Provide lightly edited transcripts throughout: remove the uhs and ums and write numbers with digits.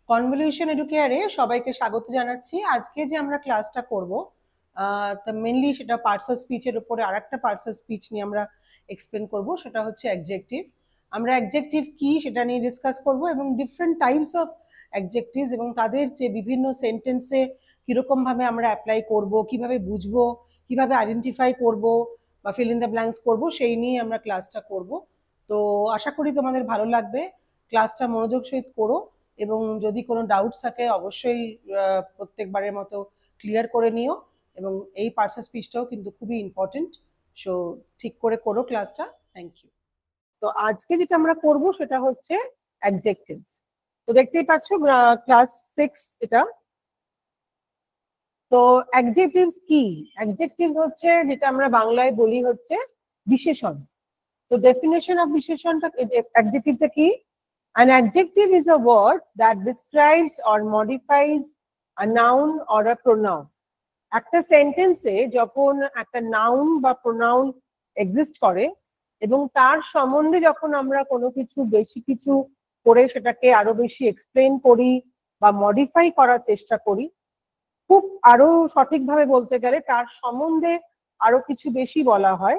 Convolution এডুকেয়ারে সবাইকে স্বাগত জানাচ্ছি। আজকে যে আমরা ক্লাসটা করব তা মেনলি সেটা পার্টস অফ স্পিচের উপরে আরেকটা পার্টস অফ স্পিচ নিয়ে আমরা এক্সপ্লেন করব, সেটা হচ্ছে অ্যাডজেক্টিভ। আমরা অ্যাডজেক্টিভ কি সেটা নিয়ে ডিসকাস করব এবং ডিফারেন্ট টাইপস অফ অ্যাডজেক্টিভস এবং তাদের যে বিভিন্ন সেন্টেন্সে কিরকম ভাবে আমরা অ্যাপ্লাই করব, কিভাবে বুঝবো, কিভাবে আইডেন্টিফাই করব বা ফিল ইন দ্য ব্ল্যাঙ্কস করব, সেই নিয়ে আমরা ক্লাসটা করব। তো আশা করি তোমাদের ভালো লাগবে। ক্লাসটা মনোযোগ সহিত করো এবং যদি কোনো ডাউটস থাকে অবশ্যই প্রত্যেকবারের মতো ক্লিয়ার করে নিও। এবং এই পার্টস অফ স্পিচটাও কিন্তু খুবই ইম্পর্টেন্ট, সো ঠিক করে করো ক্লাসটা। Thank you. তো আজকে যেটা আমরা করব সেটা হচ্ছে অ্যাডজেক্টিভস। তো দেখতেই পাচ্ছ ক্লাস 6 এটা। তো অ্যাডজেক্টিভস কি? অ্যাডজেক্টিভস হচ্ছে যেটা আমরা বাংলায় বলি হচ্ছে বিশেষণ। তো ডেফিনেশন অফ বিশেষণটা, অ্যাডজেক্টিভটা কি? An adjective is a word that describes or modifies a noun or a pronoun. একটা সেন্টেন্সে যখন একটা নাউন বা প্রোনাউন এক্সিস্ট করে এবং তার সম্বন্ধে যখন আমরা কোনো কিছু বেশি কিছু করে সেটাকে আরো বেশি এক্সপ্লেন করি বা মডিফাই করার চেষ্টা করি, খুব আরো সঠিকভাবে বলতে গেলে তার সম্বন্ধে আরো কিছু বেশি বলা হয়,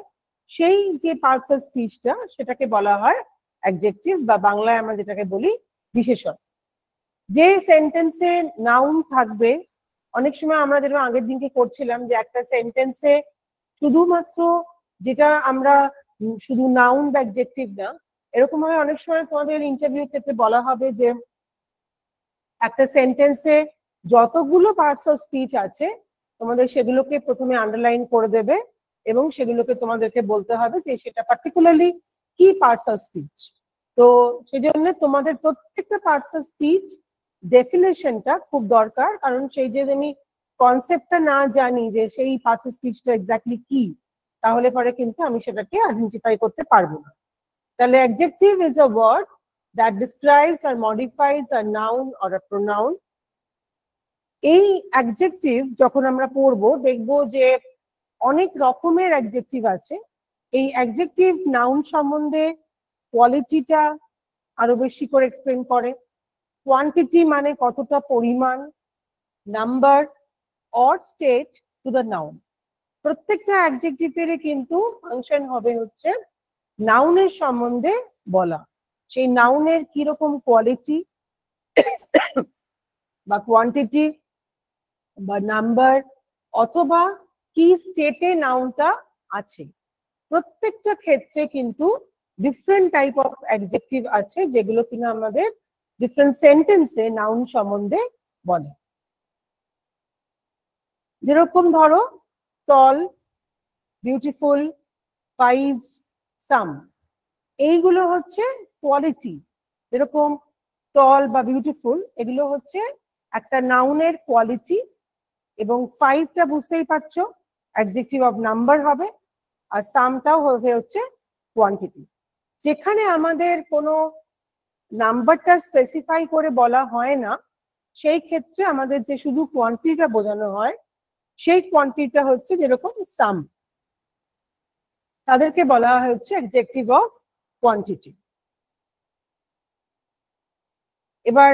সেই যে পার্টস অফ স্পিচটা সেটাকে বলা হয় অ্যাডজেক্টিভ বা বাংলায় আমরা যেটাকে বলি বিশেষণ। যে সেন্টেন্সে নাউন থাকবে, অনেক সময় আমরা যেরকম আগের দিনকে করছিলাম যে একটা সেন্টেন্সে শুধুমাত্র যেটা আমরা শুধু নাউন বা অ্যাডজেক্টিভ না, এরকম ভাবে অনেক সময় তোমাদের ইন্টারভিউ ক্ষেত্রে বলা হবে যে একটা সেন্টেন্সে যতগুলো পার্টস অফ স্পিচ আছে তোমাদের সেগুলোকে প্রথমে আন্ডারলাইন করে দেবে এবং সেগুলোকে তোমাদেরকে বলতে হবে যে সেটা পার্টিকুলারলি কি পার্টস অফ স্পিচ। তো সেজন্য তোমাদের প্রত্যেকটা পার্টস অফ স্পিচ ডেফিনেশনটা খুব দরকার, কারণ সেই যে আমি কনসেপ্টটা না জানি যে সেই পার্টস অফ স্পিচটা এক্স্যাক্টলি কি, তাহলে পরে কিন্তু আমি সেটাকে আইডেন্টিফাই করতে পারবো না। তাহলে adjective is a word that describes or modifies a noun or a pronoun. এই অ্যাডজেক্টিভ যখন আমরা পড়বো দেখবো যে অনেক রকমের অ্যাডজেক্টিভ আছে। এই অ্যাডজেক্টিভ নাউন সম্বন্ধে কোয়ালিটিটা আরো বেশি করে এক্সপ্লেন করে, কোয়ান্টিটি মানে কতটা পরিমাণ, number or state to the noun. প্রত্যেকটা অ্যাডজেক্টিভের কিন্তু ফাংশন হবে হচ্ছে নাউনের সম্বন্ধে বলা, সেই নাউনের কিরকম কোয়ালিটি বা কোয়ান্টিটি বা নাম্বার অথবা কি স্টেটে নাউনটা আছে। প্রত্যেকটা ক্ষেত্রে কিন্তু ডিফারেন্ট টাইপ অফ অ্যাডজেক্টিভ আছে যেগুলো কিনা আমাদের ডিফারেন্ট সেন্টেন্সে নাউন সম্বন্ধে বলে। যেরকম ধরো টল, বিউটিফুল, ফাইভ, সাম, এইগুলো হচ্ছে কোয়ালিটি। যেরকম টল বা বিউটিফুল এগুলো হচ্ছে একটা নাউনের কোয়ালিটি, এবং ফাইভটা বুঝতেই পারছো অ্যাডজেক্টিভ অফ নাম্বার হবে, আর সামটাও হবে হচ্ছে কোয়ান্টিটি। যেখানে আমাদের কোনো নাম্বারটা স্পেসিফাই করে বলা হয় না, সেই ক্ষেত্রে আমাদের যে শুধু কোয়ান্টিটিটা বোঝানো হয়, সেই কোয়ান্টিটিটা হচ্ছে যেরকম সাম, তাদেরকে বলা হয় হচ্ছে অ্যাডজেক্টিভ অফ কোয়ান্টিটি। এবার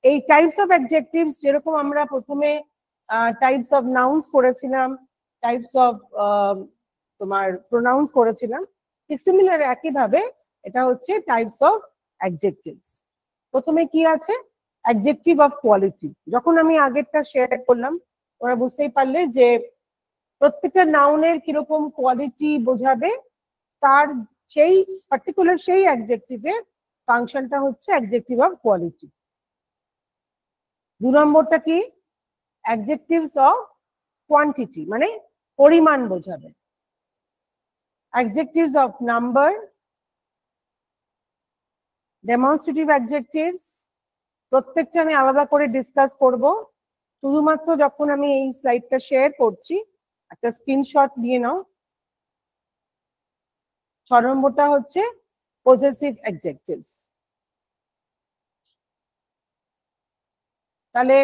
এই টাইপস অফ অ্যাডজেক্টিভস যেরকম আমরা প্রথমে টাইপস অফ নাউন্স করেছিলাম, টাইপস অফ তোমার প্রোনাউন্স করেছিলাম, ঠিক সিমিলার একইভাবে এটা হচ্ছে টাইপস অফ অ্যাডজেক্টিভস। প্রথমে কি আছে? Adjective of quality. যখন আমি আগেরটা শেয়ার করলাম ওরা বুঝতেই পারলে যে প্রত্যেকটা নাউনের কিরকম কোয়ালিটি বোঝাবে, তার সেই পার্টিকুলার সেই অ্যাডজেক্টিভের ফাংশনটা হচ্ছে অ্যাডজেক্টিভ অফ কোয়ালিটি। 2 নম্বরটা কি? অ্যাডজেক্টিভস অফ কোয়ান্টিটি, মানে পরিমাণ বোঝাবে। Adjectives of number, demonstrative adjectives, প্রত্যেকটা আমি আলাদা করে ডিসকাস করব। শুধুমাত্র যখন আমি এই স্লাইডটা শেয়ার করছি একটা স্ক্রিনশট নিয়ে নাও। 6 নম্বরটা হচ্ছে পজেসিভ অ্যাডজেক্টিভস। তাহলে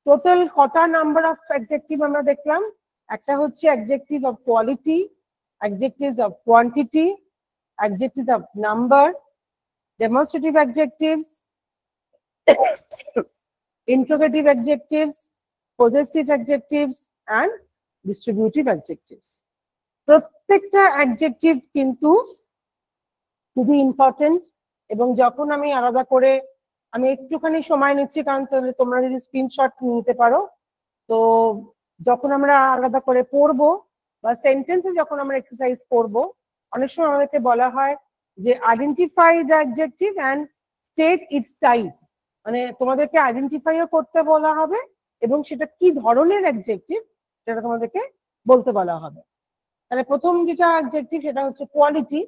টোটাল কটা নাম্বার অফ অ্যাডজেক্টিভ আমরা দেখলাম? একটা হচ্ছে adjective of quality, adjectives of quantity, adjectives of number, demonstrative adjectives, interrogative adjectives, possessive adjectives and distributive adjectives. প্রত্যেকটা অ্যাডজেক্টিভ কিন্তু খুবই ইম্পর্টেন্ট, এবং যখন আমি আলাদা করে আমি একটুখানি সময় নিচ্ছি, কারণ তোমরা যদি স্ক্রিনশট নিতে পারো, তো যখন আমরা আলাদা করে পড়বো বা সেন্টেন্সে যখন আমরা এক্সারসাইজ করব, অনেক সময় আমাদেরকে বলা হয় যে identify the adjective and state it's type, মানে তোমাদেরকে আইডেন্টিফাইও করতে বলা হবে এবং সেটা কি ধরনের অ্যাডজেক্টিভ সেটা তোমাদেরকে বলতে বলা হবে। তাহলে প্রথম যেটা অ্যাডজেক্টিভ সেটা হচ্ছে কোয়ালিটি।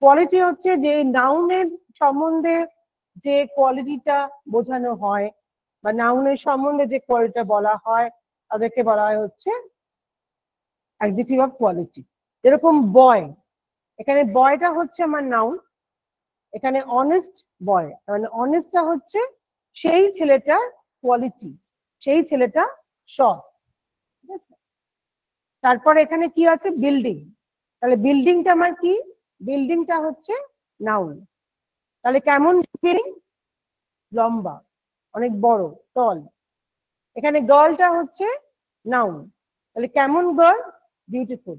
কোয়ালিটি হচ্ছে যে নাউনের সম্বন্ধে যে কোয়ালিটিটা বোঝানো হয় বা নাউনের সম্বন্ধে যে কোয়ালিটিটা বলা হয় তাদেরকে বলা হয় হচ্ছে অ্যাডজেক্টিভ অফ কোয়ালিটি। যেরকম বয়, এখানে বয়টা হচ্ছে আমার নাউন, এখানে অনেস্ট বয়, মানে অনেস্টটা হচ্ছে সেই ছেলেটার কোয়ালিটি, সেই ছেলেটা সৎ, ঠিক আছে। তারপর এখানে কি আছে, বিল্ডিং, তাহলে বিল্ডিংটা আমার কি, বিল্ডিংটা হচ্ছে নাউন, তাহলে কেমন বিল্ডিং, লম্বা, অনেক বড়, টল। এখানে গার্লটা হচ্ছে নাউন, তাহলে কেমন গার্ল, বিউটিফুল।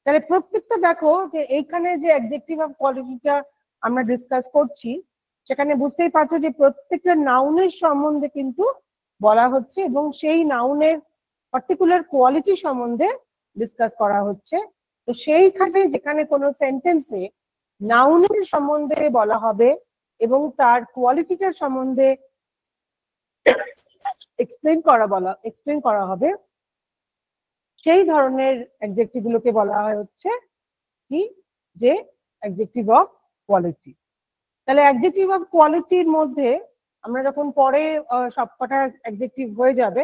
তাহলে প্রত্যেকটা দেখো যে এইখানে যে অ্যাডজেক্টিভ অফ কোয়ালিটিটা আমরা ডিসকাস করছি, সেখানে বুঝতেই পারছো যে প্রত্যেকটা নাউনের সম্বন্ধে কিন্তু বলা হচ্ছে এবং সেই নাউনের পার্টিকুলার কোয়ালিটি সম্বন্ধে ডিসকাস করা হচ্ছে। তো সেইখানে যেখানে কোনো সেন্টেন্সে নাউনের সম্বন্ধে বলা হবে এবং তার কোয়ালিটিটার সম্বন্ধে এক্সপ্লেন করা হবে, সেই ধরনের অ্যাডজেক্টিভ গুলোকে বলা হয় হচ্ছে কি, যে অ্যাডজেক্টিভ অফ কোয়ালিটি। তাহলে অ্যাডজেক্টিভ অফ কোয়ালিটির মধ্যে আমরা যখন পরে সবকটা অ্যাডজেক্টিভ হয়ে যাবে,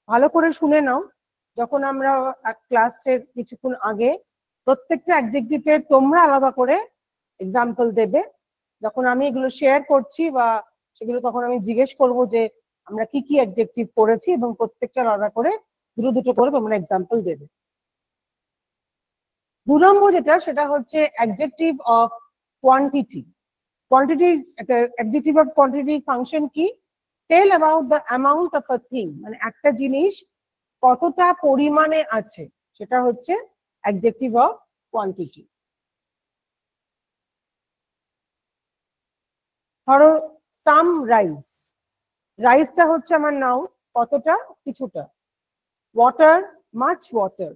ভালো করে শুনে নাও, যখন আমরা ক্লাসের কিছুক্ষণ আগে প্রত্যেকটা অ্যাডজেক্টিভের তোমরা আলাদা করে এক্সাম্পল দেবে, যখন আমি এগুলো শেয়ার করছি বা সেগুলো তখন আমি জিজ্ঞেস করব যে আমরা কি কি অ্যাডজেক্টিভ পড়েছি এবং প্রত্যেকটা আলাদা করে দুটো করে তোমরা এক্সাম্পল দেবে। 2 নম্বর যেটা, সেটা হচ্ছে adjective of quantity. Quantity, adjective of quantity function কি, tell about the amount of a thing, মানে একটা জিনিস কতটা পরিমাণে আছে, সেটা হচ্ছে অ্যাডজেক্টিভ অফ কোয়ান্টিটি। ধরো সাম রাইস, রাইসটা হচ্ছে আমার নাউন, কতটা, কিছুটা। Water, much water.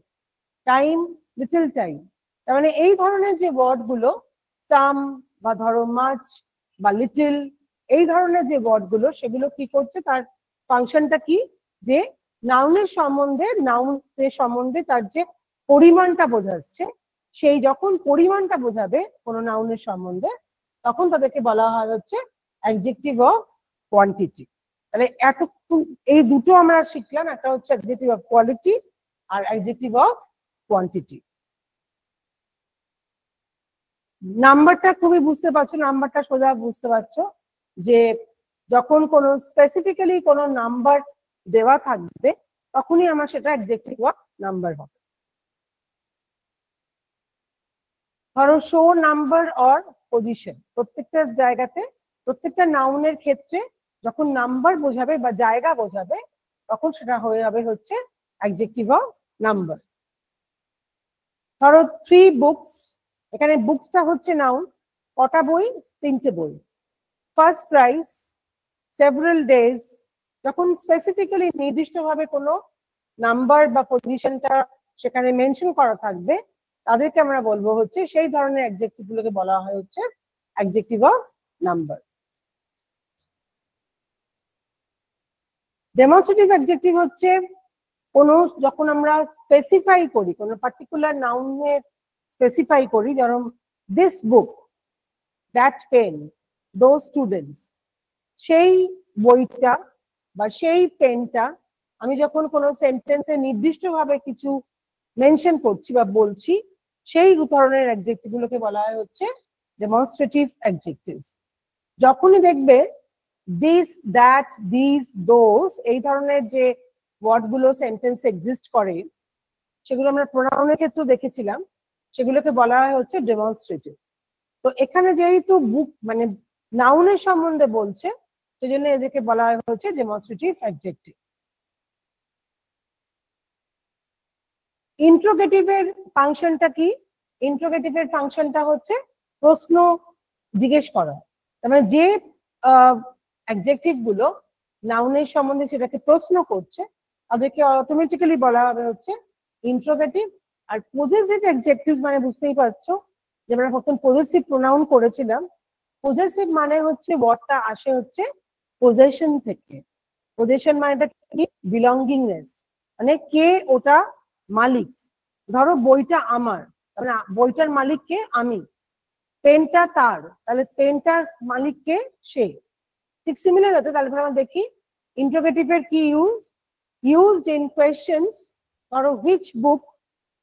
Time, little time. তার মানে এই ধরনের যে ওয়ার্ড গুলো, সাম বা ধরো মাচ বা লিটল, এই ধরনের যে ওয়ার্ড গুলো, সেগুলো কি করছে, তার ফাংশনটা কি, যে নাউনের সম্বন্ধে তার যে পরিমাণটা বোঝাচ্ছে, সেই যখন পরিমাণটা বোঝাবে কোনো নাউনের সম্বন্ধে, তখন তাদেরকে বলা হয় হচ্ছে অ্যাডজেক্টিভ অফ কোয়ান্টিটি। তাহলে এতক্ষণ এই দুটো আমরা শিখলাম, একটা হচ্ছে অ্যাডজেক্টিভ অফ কোয়ালিটি আর অ্যাডজেক্টিভ অফ কোয়ান্টিটি। নাম্বারটা খুবই বুঝতে পারছো, নাম্বারটা সোজা বুঝতে পারছো যে যখন কোনো স্পেসিফিক্যালি কোনো নাম্বার দেওয়া থাকবে তখনই আমার সেটা অ্যাডজেক্টিভ অফ নাম্বার হবে। ধরো শো নাম্বার অর পজিশন, প্রত্যেকটা জায়গাতে প্রত্যেকটা নাউনের ক্ষেত্রে যখন নাম্বার বোঝাবে বা জায়গা বোঝাবে তখন সেটা হয়ে যাবে হচ্ছে অ্যাডজেক্টিভ অফ নাম্বার। ধরো 3 বুকস, এখানে বুকসটা হচ্ছে নাউন, কটা বই, 3টে বই। ফার্স্ট প্রাইজ, সেভারাল ডেজ, যখন স্পেসিফিক্যালি নির্দিষ্টভাবে কোনো নাম্বার বা পজিশনটা সেখানে মেনশন করা থাকবে, তাদেরকে আমরা বলবো হচ্ছে, সেই ধরনের অ্যাডজেক্টিভ গুলোকে বলা হয় হচ্ছে adjective of number. Demonstrative adjective হচ্ছে কোনো, যখন আমরা স্পেসিফাই করি, কোনো পার্টিকুলার নাউনের স্পেসিফাই করি, যেমন this book, that pen, those students, সেই বইটা বা সেই পেনটা, আমি যখন কোনো সেন্টেন্সে নির্দিষ্টভাবে কিছু মেনশন করছি বা বলছি, সেই ধরনের অ্যাডজেক্টিভ গুলোকে বলা হয় হচ্ছে ডেমনস্ট্রেটিভ অ্যাডজেক্টিভস। যখনই দেখবে দিস, দ্যাট, দিস, দোজ, এই ধরনের যে ওয়ার্ড গুলো সেন্টেন্স এক্সিস্ট করে, সেগুলো আমরা প্রোনাউনের ক্ষেত্রে দেখেছিলাম, সেগুলোকে বলা হয় হচ্ছে ডেমনস্ট্রেটিভ। তো এখানে যেহেতু বুক মানে নাউনের সম্বন্ধে বলছে, সেজন্য এদেরকে বলা হচ্ছে ডেমনস্ট্রেটিভ অ্যাডজেক্টিভ। ইন্ট্রোগেটিভের ফাংশনটা কি? ইন্ট্রোগেটিভের ফাংশনটা হচ্ছে প্রশ্ন জিজ্ঞেস করা। তার মানে যে অ্যাডজেক্টিভ গুলো নাউনের সম্বন্ধে সেটাকে প্রশ্ন করছে তাদেরকে অটোমেটিক্যালি বলা হবে হচ্ছে ইন্ট্রোগেটিভ। আর পজেসিভ অ্যাডজেক্টিভ মানে বুঝতেই পারছো যে আমরা প্রথম পজেসিভ প্রোনাউন করেছিলাম। পজেসিভ মানে হচ্ছে ওয়ার্ডটা আসে হচ্ছে পজেশন থেকে। পজেশন মানেটা কি? বিলঙ্গিংনেস, মানে কে ওটা মালিক। ধরো বইটা আমার, মানে বইটার মালিক কে? আমি। পেনটা তার, তাহলে পেনটার মালিক কে? সে। ঠিক সিমিলার হতে তাহলে আমরা দেখি ইন্ট্রোগেটিভের কি ইউজ। Used in questions. ধরো হুইচ বুক,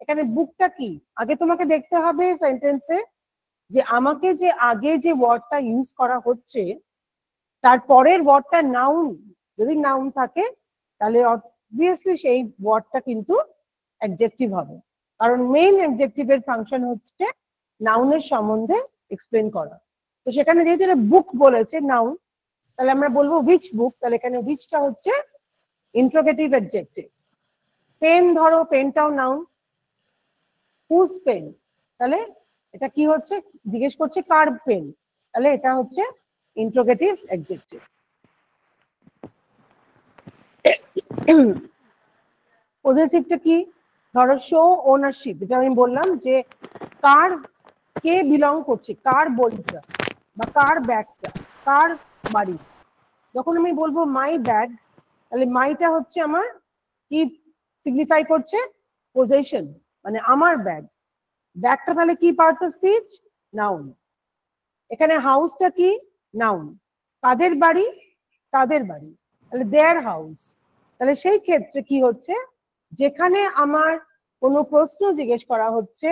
এখানে বুকটা কি? আগে তোমাকে দেখতে হবে সেন্টেন্সে যে আমাকে যে আগে যে ওয়ার্ডটা ইউজ করা হচ্ছে তার পরের ওয়ার্ডটা নাউন। যদি নাউন থাকে তাহলে অবভিয়াসলি সেই ওয়ার্ডটা কিন্তু অ্যাডজেক্টিভ হবে, কারণ মেইন অ্যাডজেক্টিভের ফাংশন হচ্ছে নাউনের সম্বন্ধে এক্সপ্লেন করা। তো সেখানে যেহেতু এটা বুক বলেছে নাউন, তাহলে আমরা বলবো হুইচ বুক, তাহলে এখানে হুইচটা হচ্ছে ইন্ট্রোগেটিভ অ্যাডজেক্টিভ। পেন, ধরো পেনটাও নাউন। হুজ পেন, তাহলে এটা কি হচ্ছে? জিজ্ঞেস করছে কার পেন, তাহলে এটা হচ্ছে ইন্ট্রোগেটিভ অ্যাডজেক্টিভ। পজেসিভটা কি? ধরো শো ওনারশিপ, যেটা আমি বললাম যে কার, কে বিলং করছে, কার বইটা বা কার ব্যাগটা, কার বাড়ি। যখন আমি বলবো মাই ব্যাগ, তাহলে মাইটা হচ্ছে আমার কি সিগনিফাই করছে? পজেশন, মানে আমার ব্যাগ। ব্যাগটা তাহলে কি পার্টস অফ স্পিচ? নাউন। এখানে হাউসটা কি? নাউন। কাদের বাড়ি? তাদের বাড়ি, তাহলে দেয়ার হাউস। তাহলে সেই ক্ষেত্রে কি হচ্ছে, যেখানে আমার কোনো প্রশ্ন জিজ্ঞেস করা হচ্ছে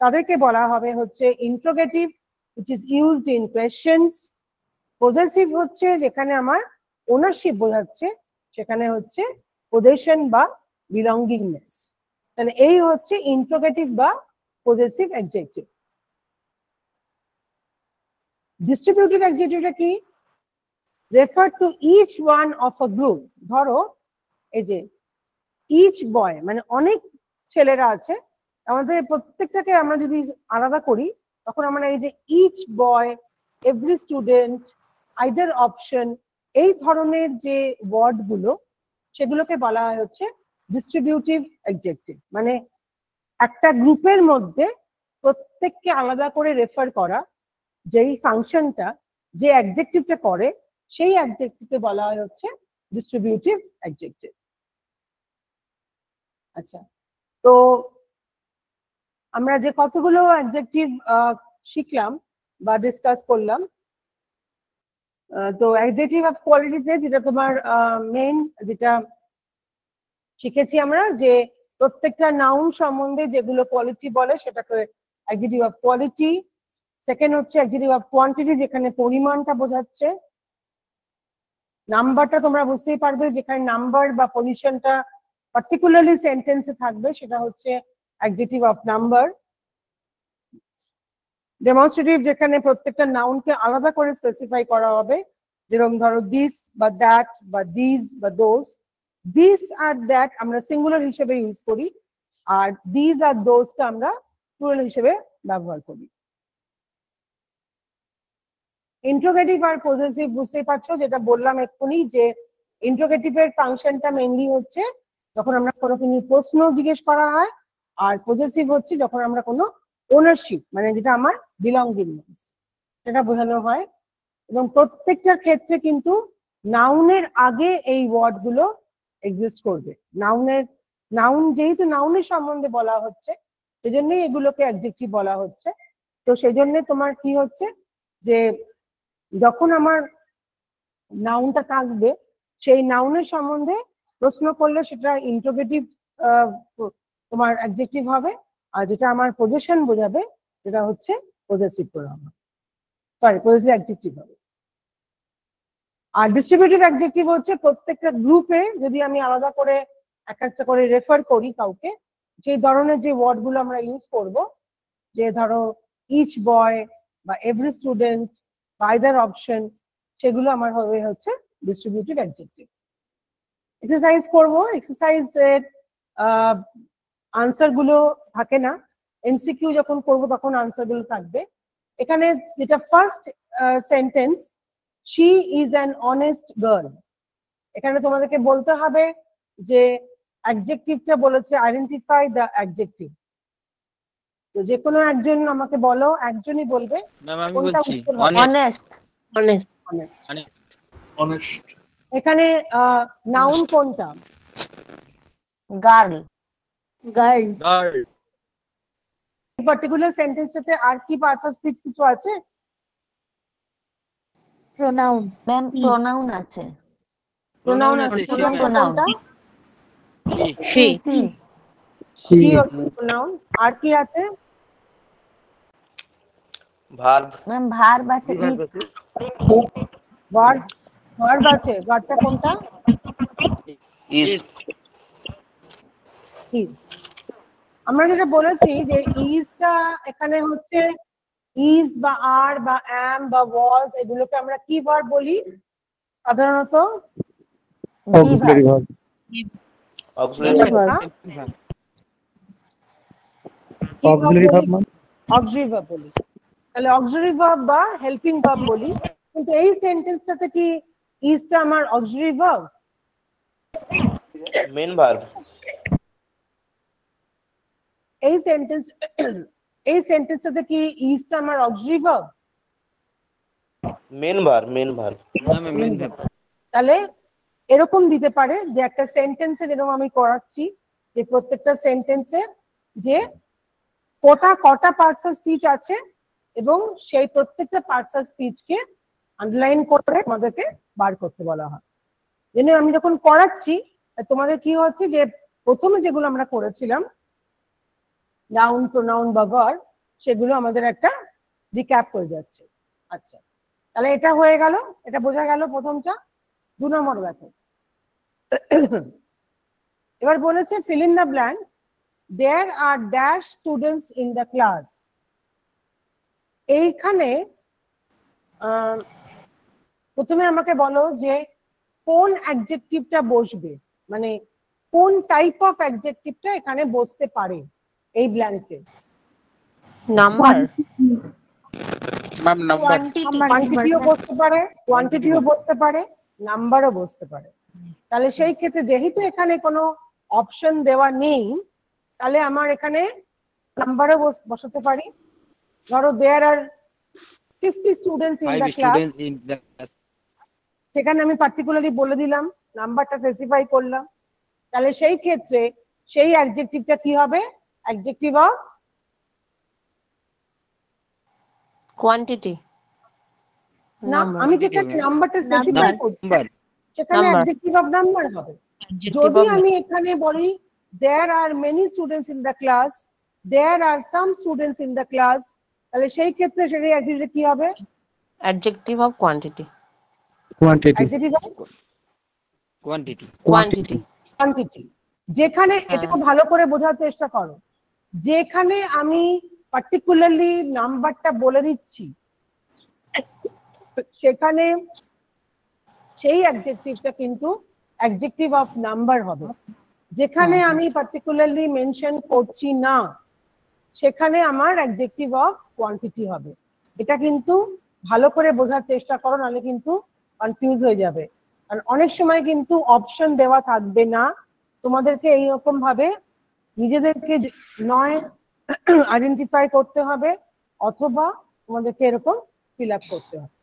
তাদেরকে বলা হবে হচ্ছে interrogative, which is used in questions. Possessive হচ্ছে যেখানে আমার ওনারশিপ বোঝাচ্ছে, সেখানে হচ্ছে পজেশন বা বিলঙ্গিংনেস। তাহলে এই হচ্ছে ইন্ট্রোগেটিভ বা পজেসিভ অ্যাডজেক্টিভ। ডিস্ট্রিবিউটিভ অ্যাডজেক্টিভটা কি? Refer to each one of a group. ধরো এই যে ইচ বয়, মানে অনেক ছেলেরা আছে, আমাদের প্রত্যেকটাকে আমরা যদি আলাদা করি তখন আমরা এই যে each boy, every student, either option, এই ধরনের যে ওয়ার্ড গুলো সেগুলোকে বলা হয় হচ্ছে ডিস্ট্রিবিউটিভ অ্যাডজেক্টিভ। মানে একটা গ্রুপের মধ্যে প্রত্যেককে আলাদা করে রেফার করা, যেই ফাংশনটা যে অ্যাডজেক্টিভটা করে সেই অ্যাডজেক্টিভকে বলা হয় হচ্ছে ডিস্ট্রিবিউটিভ অ্যাডজেক্টিভ। আচ্ছা, তো আমরা যে কতগুলো অ্যাডজেক্টিভ শিখলাম বা ডিসকাস করলাম, তো অ্যাডজেক্টিভ অফ কোয়ালিটিতে যেটা তোমার মেইন যেটা শিখেছি আমরা, যে প্রত্যেকটা নাউন সম্বন্ধে যেগুলো কোয়ালিটি বলে সেটাকে অ্যাডজেক্টিভ অফ কোয়ালিটি। সেকেন্ড হচ্ছে অ্যাডজেক্টিভ অফ কোয়ান্টিটি, যেখানে পরিমাণটা বোঝাচ্ছে। নাম্বারটা তোমরা বুঝতেই পারবে, যেখানে নাম্বার বা পজিশনটা পার্টিকুলারলি সেন্টেন্সে থাকবে সেটা হচ্ছে অ্যাডজেক্টিভ অফ নাম্বার। ডেমনস্ট্রেটিভ, যেখানে প্রত্যেকটা নাউনকে আলাদা করে স্পেসিফাই করা হবে, যেরকম ধরো দিস বা দ্যাট বা দিস বা দোজ। দিস আর দ্যাট আমরা সিঙ্গুলার হিসেবে ইউজ করি, আর দিস আর দোজটা আমরা প্লুরাল হিসেবে ব্যবহার করি। ইন্ট্রোগেটিভ আর পজেসিভ বুঝতেই পারছো, যেটা বললাম এক্ষুনি, যে ইন্ট্রোগেটিভের ফাংশনটা মেইনলি হচ্ছে যখন আমরা কোনো প্রশ্ন জিজ্ঞেস করা হয়, আর পজেসিভ হচ্ছে যখন আমরা কোনো ওনারশিপ, মানে যেটা আমার বিলঙ্গিংনেস, সেটা বোঝানো হয়। এবং প্রত্যেকটার ক্ষেত্রে কিন্তু নাউনের আগে এই ওয়ার্ড গুলো এক্সিস্ট করবে। নাউন যেহেতু নাউনের সম্বন্ধে বলা হচ্ছে সেজন্যই এগুলোকে অ্যাডজেক্টিভ বলা হচ্ছে। তো সেই জন্য তোমার কি হচ্ছে যে যখন আমার নাউনটা থাকবে সেই নাউনের সম্বন্ধে প্রশ্ন করলে সেটা ইন্ট্রোগেটিভ তোমার অ্যাডজেক্টিভ হবে, আর যেটা আমার পজেশন বোঝাবে সেটা হচ্ছে possessive pronoun, sorry possessive adjective হবে। আর ডিস্ট্রিবিউটিভ অ্যাডজেক্টিভ হচ্ছে প্রত্যেকটা গ্রুপে যদি আমি আলাদা করে এক একটা করে রেফার করি কাউকে, সেই ধরনের যে ওয়ার্ড গুলো আমরা ইউজ করব, যে ধরো ইচ বয় বা এভরি স্টুডেন্ট বা আইদার অপশন, সেগুলো আমার হবে হচ্ছে ডিস্ট্রিবিউটিভ অ্যাডজেক্টিভ। এক্সারসাইজ করব, এক্সারসাইজের আনসার গুলো থাকে না, এমসিকিউ যখন করব তখন আনসার গুলো থাকবে। এখানে যেটা first sentence, she is an honest girl, এখানে তোমাদেরকে বলতে হবে যে অ্যাডজেক্টিভটা বলেছে আইডেন্টিফাই দ্য অ্যাডজেক্টিভ। তো যে কোনো একজন আমাকে বলো, একজনই বলবে ম্যাম আমি কোনটা বলছি উত্তর হবে। Honest honest honest. অনেস্ট এখানে নাউন কোনটা? গার্ল গার্ল গার্ল এই পার্টিকুলার সেন্টেন্সটাতে আর কি পার্টস অফ স্পিচ কিছু আছে? প্রোনাউন ম্যাম প্রোনাউন আছে প্রোনাউন আছে। আছে, প্রোনাউন pronoun. কোনটা? সি কি হচ্ছে প্রোনাউন? আর কি আছে? ভার্ব ম্যাম ভার্ব আছে ভার্ব, ভার্ব আছে। ভার্বটা কোনটা? Is is. আমরা যেটা বলেছি যে ইজটা এখানে হচ্ছে ইজ বা আর বা অ্যাম বা ওয়াজ, এগুলোকে আমরা কি ভার্ব বলি সাধারণত? Auxiliary verb. Auxiliary auxiliary verb মানে অক্সিলারি ভার্ব বলি, তাহলে অক্সিলারি ভার্ব বা হেল্পিং ভার্ব বলি। কিন্তু এই সেন্টেন্সটাতে কি ইজটা আমার অক্সিলারি ভার্ব? মেন ভার্ব এই সেন্টেন্সটাতে কি ইজটা আমার অক্সিলারি ভার্ব? মেন ভার্ব তাহলে এরকম দিতে পারে যে একটা সেন্টেন্সে যেরকম আমি করাচ্ছি যে প্রত্যেকটা সেন্টেন্সে যে কটা পার্টস অফ স্পিচ আছে এবং সেই প্রত্যেকটা পার্টস অফ স্পিচকে আন্ডারলাইন করে আমাদেরকে বার করতে বলা হয়। যেন আমি যখন করাচ্ছি তোমাদের কি হচ্ছে যে প্রথমে যেগুলো আমরা করেছিলাম নাউন, প্রোনাউন বা ভার্ব, সেগুলো আমাদের একটা রিক্যাপ হয়ে যাচ্ছে। আচ্ছা, তাহলে এটা হয়ে গেল, এটা বোঝা গেল প্রথমটা। 2 নম্বর দেখো, এবার বলেছে fill in the blank, there are dash students in the class। এইখানে প্রথমে আমাকে বলো যে কোন অ্যাডজেক্টিভটা বসবে, মানে কোন টাইপ অফ অ্যাডজেক্টিভটা এখানে বসতে পারে এই ব্ল্যাঙ্কে। নাম্বার ম্যাম নাম্বার কোয়ান্টিটিও বসতে পারে, কোয়ান্টিটিও বসতে পারে, নাম্বারও বসতে পারে। তাহলে সেই ক্ষেত্রে যেহেতু এখানে কোনো অপশন দেওয়া নেই, তাহলে আমার এখানে নাম্বারও বসাতে পারি। ধরো দেয়ার আর 50 স্টুডেন্টস ইন দ্য ক্লাস, সেখানে আমি পার্টিকুলারলি বলে দিলাম, নাম্বারটা স্পেসিফাই করলাম। তাহলে সেই ক্ষেত্রে সেই অ্যাডজেক্টিভটা কি হবে? অ্যাডজেক্টিভ অফ কোয়ান্টিটি না, আমি যেখানে নাম্বারটা স্পেসিফাই করছি সেখানে অ্যাডজেক্টিভ অফ নাম্বার হবে। যদি আমি এখানে বলি there are many students in the class, there are some students in the class, তাহলে সেই ক্ষেত্রে সেটা অ্যাডজেক্টিভ কি হবে? Adjective of quantity adjective of quantity quantity. যেখানে এটা খুব ভালো করে বোঝার চেষ্টা করো, যেখানে আমি পার্টিকুলারলি নাম্বারটা বলে দিচ্ছি সেখানে সেই অ্যাডজেক্টিভটা কিন্তু অ্যাডজেক্টিভ অফ নাম্বার হবে। যেখানে আমি পার্টিকুলারলি মেনশন করছি না সেখানে আমার অ্যাডজেক্টিভ অফ কোয়ান্টিটি হবে। এটা কিন্তু ভালো করে বোঝার চেষ্টা করো, নাহলে কিন্তু কনফিউজ হয়ে যাবে। আর অনেক সময় কিন্তু অপশন দেওয়া থাকবে না, তোমাদেরকে এইরকম ভাবে নিজেদেরকে নয় আইডেন্টিফাই করতে হবে অথবা তোমাদেরকে এরকম ফিল আপ করতে হবে।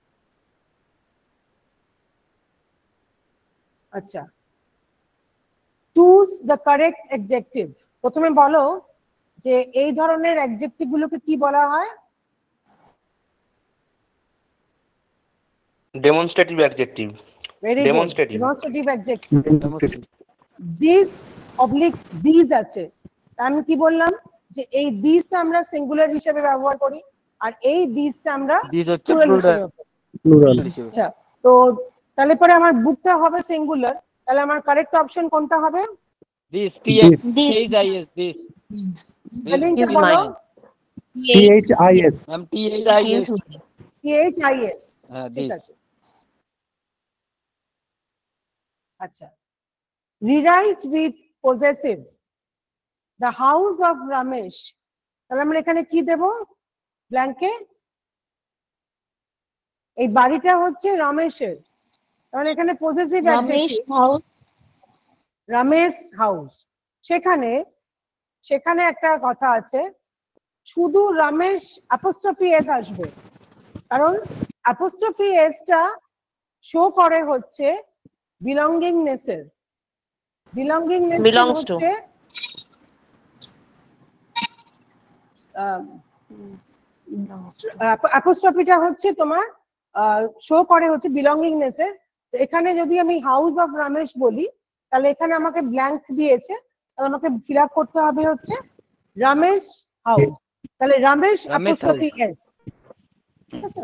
আচ্ছা, চুজ দ্য কারেক্ট অ্যাডজেক্টিভ। প্রথমে বলো যে এই ধরনের অ্যাডজেক্টিভ গুলোকে কি বলা হয়? Demonstrative adjective very good, Demonstrative. Demonstrative adjective. This oblique this আছে, আমি কি বললাম যে এই দিসটা আমরা সিঙ্গুলার হিসেবে ব্যবহার করি আর এই দিসটা আমরা প্লুরাল হিসেবে। আচ্ছা, তো তাহলে পরে আমার বুকটা হবে সিঙ্গুলার, তাহলে আমার কারেক্ট অপশন কোনটা হবে? দিস স্পেলিংটা বলো। THIS ma'am THIS। THIS, ঠিক আছে। আচ্ছা, rewrite with possessive the house of Ramesh, তাহলে আমরা এখানে কি দেব ব্ল্যাঙ্কে? এই বাড়িটা হচ্ছে রমেশের, তাহলে এখানে possessive Ramesh house. Ramesh house. সেখানে একটা কথা আছে, শুধু রমেশ অ্যাপোস্ট্রফি এস আসবে, কারণ অ্যাপোস্ট্রফি এসটা শো করে হচ্ছে বিলঙ্গিংনেস এর, বিলঙ্গিংনেস Belongs to. হচ্ছে অ্যাপোস্ট্রফিটা হচ্ছে তোমার শো করে হচ্ছে বিলঙ্গিংনেস এর। তো এখানে যদি আমি হাউস অফ রমেশ বলি, তাহলে এখানে আমাকে ব্ল্যাঙ্ক দিয়েছে, তাহলে আমাকে ফিল আপ করতে হবে হচ্ছে রমেশ হাউস, তাহলে রমেশ অ্যাপোস্ট্রফি এস, ঠিক আছে?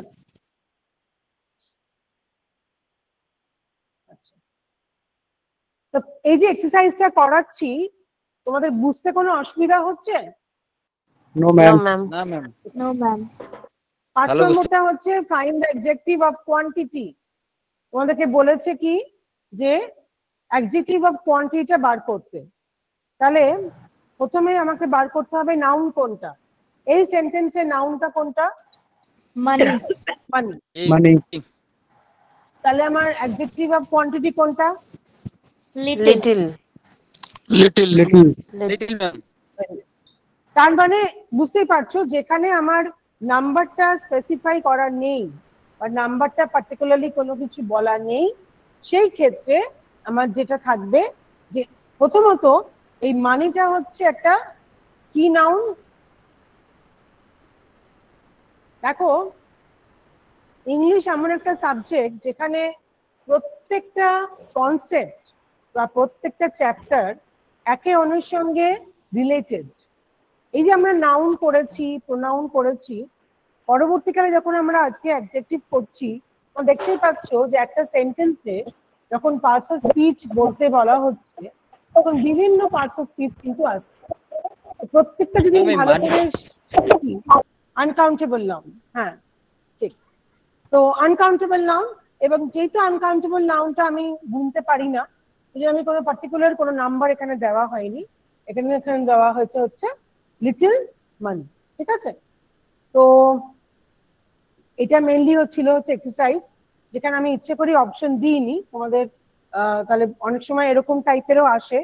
আচ্ছা, তো এই যে এক্সারসাইজটা করাচ্ছি, তোমাদের বুঝতে কোনো অসুবিধা হচ্ছে? No, No, ma'am. ma'am. No, ma'am. 5 নম্বরটা হচ্ছে find the adjective of quantity. তোমাদেরকে বলেছে কি যে অ্যাডজেক্টিভ অফ কোয়ান্টিটিটা বার করতে, তাহলে প্রথমে আমাকে বার করতে হবে নাউন কোনটা, এই সেন্টেন্সে নাউনটা কোনটা? Money. মানি। Money. তাহলে আমার অ্যাডজেক্টিভ অফ কোয়ান্টিটি কোনটা? Little. Little. তার মানে বুঝতেই পারছো, যেখানে আমার নাম্বারটা স্পেসিফাই করা নেই বা নাম্বারটা পার্টিকুলারলি কোনো কিছু বলা নেই, সেই ক্ষেত্রে আমার যেটা থাকবে যে প্রথমত এই মানিটা হচ্ছে একটা কি নাউন। দেখো, ইংলিশ এমন একটা সাবজেক্ট যেখানে প্রত্যেকটা কনসেপ্ট বা প্রত্যেকটা চ্যাপ্টার একে অন্যের সঙ্গে রিলেটেড। এই যে আমরা নাউন করেছি, প্রোনাউন করেছি, পরবর্তীকালে যখন আমরা আজকে অ্যাডজেক্টিভ করছি, তখন দেখতেই পাচ্ছ যে একটা সেন্টেন্সে যখন পার্টস অফ স্পিচ বলতে বলা হচ্ছে, তখন বিভিন্ন পার্টস অফ স্পিচ কিন্তু আসছে। প্রত্যেকটা যদি ভালো করে শিখি, আনকাউন্টেবল নাউন, হ্যাঁ ঠিক, তো আনকাউন্টেবল নাউন, এবং যেহেতু আনকাউন্টেবল নাউনটা আমি গুনতে পারি না, এই জন্য আমি কোনো পার্টিকুলার কোনো নাম্বার এখানে দেওয়া হয়নি, এখানে দেওয়া হয়েছে হচ্ছে লিটল মানি, ঠিক আছে? তো এটা মেইনলি হচ্ছে এক্সারসাইজ, যেখানে আমি ইচ্ছে করে অপশন দিইনি তোমাদের, তাহলে অনেক সময় এরকম টাইপেরও আসে,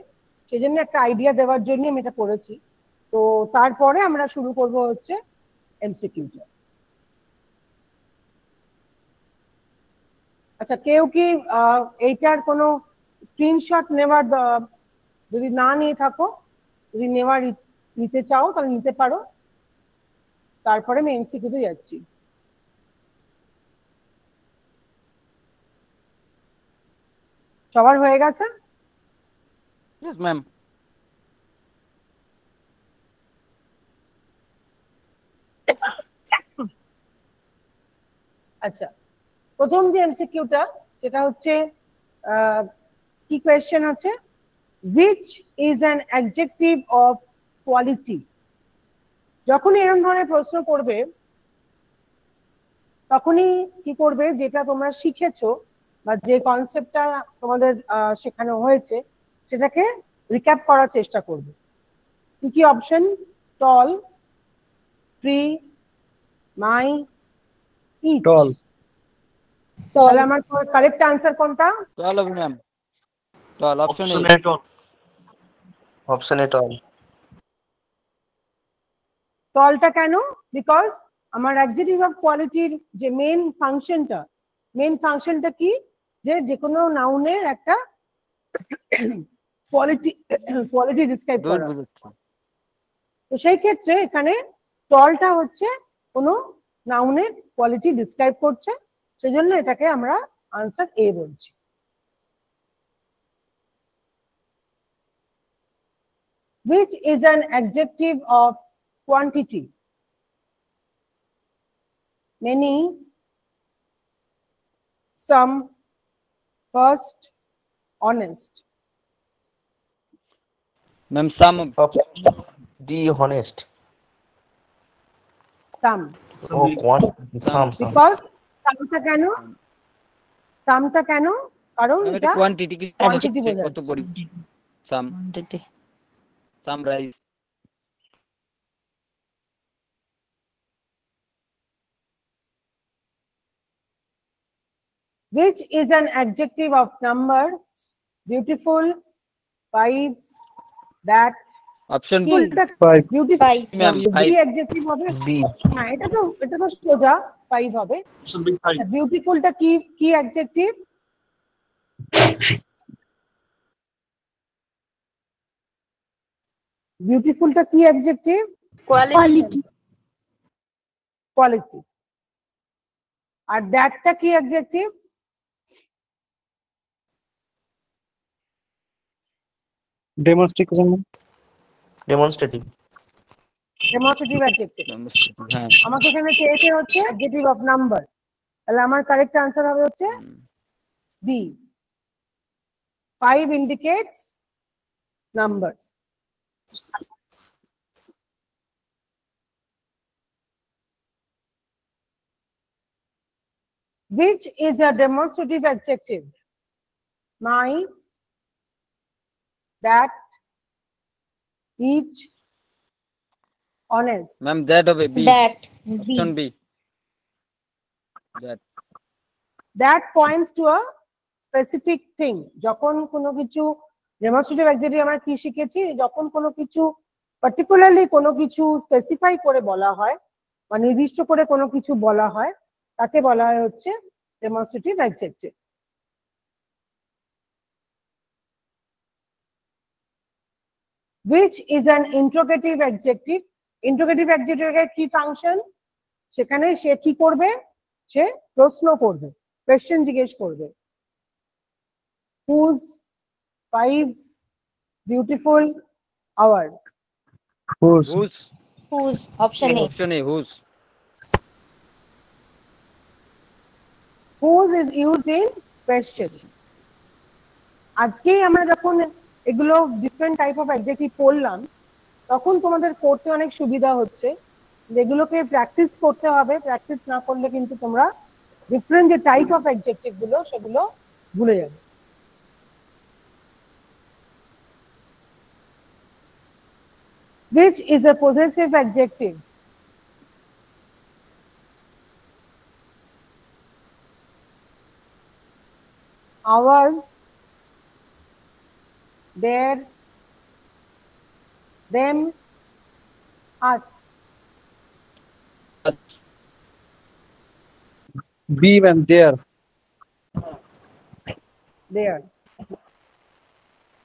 সেই জন্য একটা আইডিয়া দেওয়ার জন্য আমি এটা করেছি। তো তারপরে আমরা শুরু করব হচ্ছে এমসিকিউটা। আচ্ছা, কেউ কি এইটার কোনো স্ক্রিনশট নেওয়ার যদি না নিয়ে থাকো, যদি নিতে চাও তাহলে নিতে পারো, তারপরে আমি এমসিকিউতে যাচ্ছি। সবার হয়ে গেছে? Yes, ma'am. আচ্ছা, প্রথম যে এমসিকিউটা সেটা হচ্ছে কি কোয়েশ্চেন হচ্ছে, which is an adjective of quality? যখনই এরকম ধরনের প্রশ্ন করবে, তখনই কি করবে, যেটা তোমরা শিখেছো বা যে কনসেপ্টটা তোমাদের শেখানো হয়েছে সেটাকে রিক্যাপ করার চেষ্টা করবে। কি কি option? Tall, tree, my, each. Tall. তাহলে আমার কারেক্ট আনসার কোনটা? Tall, ma'am. Tall. Option A. Option A tall. টলটা কেন? বিকজ আমার অ্যাডজেক্টিভ অফ কোয়ালিটির যে মেন ফাংশনটা কি, যে কোনো নাউনের একটা কোয়ালিটি ডিসক্রাইব করা। তো সেই ক্ষেত্রে এখানে টলটা হচ্ছে কোনো নাউনের কোয়ালিটি ডিসক্রাইব করছে, সেজন্য এটাকে আমরা আনসার এ বলছি। Which is an adjective of quantity? Many, some, first, honest. Ma'am, some. The honest. Some. ও কোয়ান্টিটি, সাম। Because সামটা কেন? কারণ ম্যাম এটা এটা কোয়ান্টিটি কি quantity বোঝাচ্ছে? কত বোঝাচ্ছে। করি some Quantity. Some rice Which is an adjective of number? Beautiful, 5, that, option B ফুলটা 5. beautiful Five. ম্যাম কি 5 অ্যাডজেক্টিভ হবে? B. হ্যাঁ, এটা তো সোজা 5 হবে। আচ্ছা, বিউটিফুলটা কি অ্যাডজেক্টিভ? বিউটিফুলটা কি অ্যাডজেক্টিভ? Quality. কোয়ালিটি। আর দ্যাটটা কি adjective? Demonstration. Demonstrative. Demonstrative adjective. হ্যাঁ আমাকে এখানে চেয়েছে হচ্ছে অ্যাডজেক্টিভ অফ নাম্বার, তাহলে আমার কারেক্ট আনসার হবে হচ্ছে B. 5 indicates number. Which is a demonstrative adjective? My, that, each, honest. Ma'am that হবে বি That. অপশন B. B that That points to a specific thing. যখন কোনো কিছু ডেমনস্ট্রেটিভ অ্যাডজেক্টিভ আমরা কি শিখেছি, যখন কোনো কিছু পার্টিকুলারলি কোনো কিছু স্পেসিফাই করে বলা হয় বা নির্দিষ্ট করে কোনো কিছু বলা হয়, তাকে বলা হয় হচ্ছে demonstrative adjective. Which is an interrogative adjective? Interrogative adjective এর কি ফাংশন? সেখানে সে কি করবে? সে প্রশ্ন করবে, কোয়েশ্চেন জিজ্ঞেস করবে। Whose, 5, beautiful, our. Whose. Whose Whose? Option A. Option A whose Whose is used in questions. আজকেই আমরা যখন এগুলো ডিফারেন্ট টাইপ অফ অ্যাডজেক্টিভ পড়লাম, তখন তোমাদের পড়তে অনেক সুবিধা হচ্ছে। এগুলোকে প্র্যাকটিস করতে হবে, প্র্যাকটিস না করলে কিন্তু তোমরা ডিফারেন্ট যে টাইপ অফ অ্যাডজেক্টিভ গুলো সেগুলো ভুলে যাবে। Which is a possessive adjective? Ours, their, them, us. B and there. There.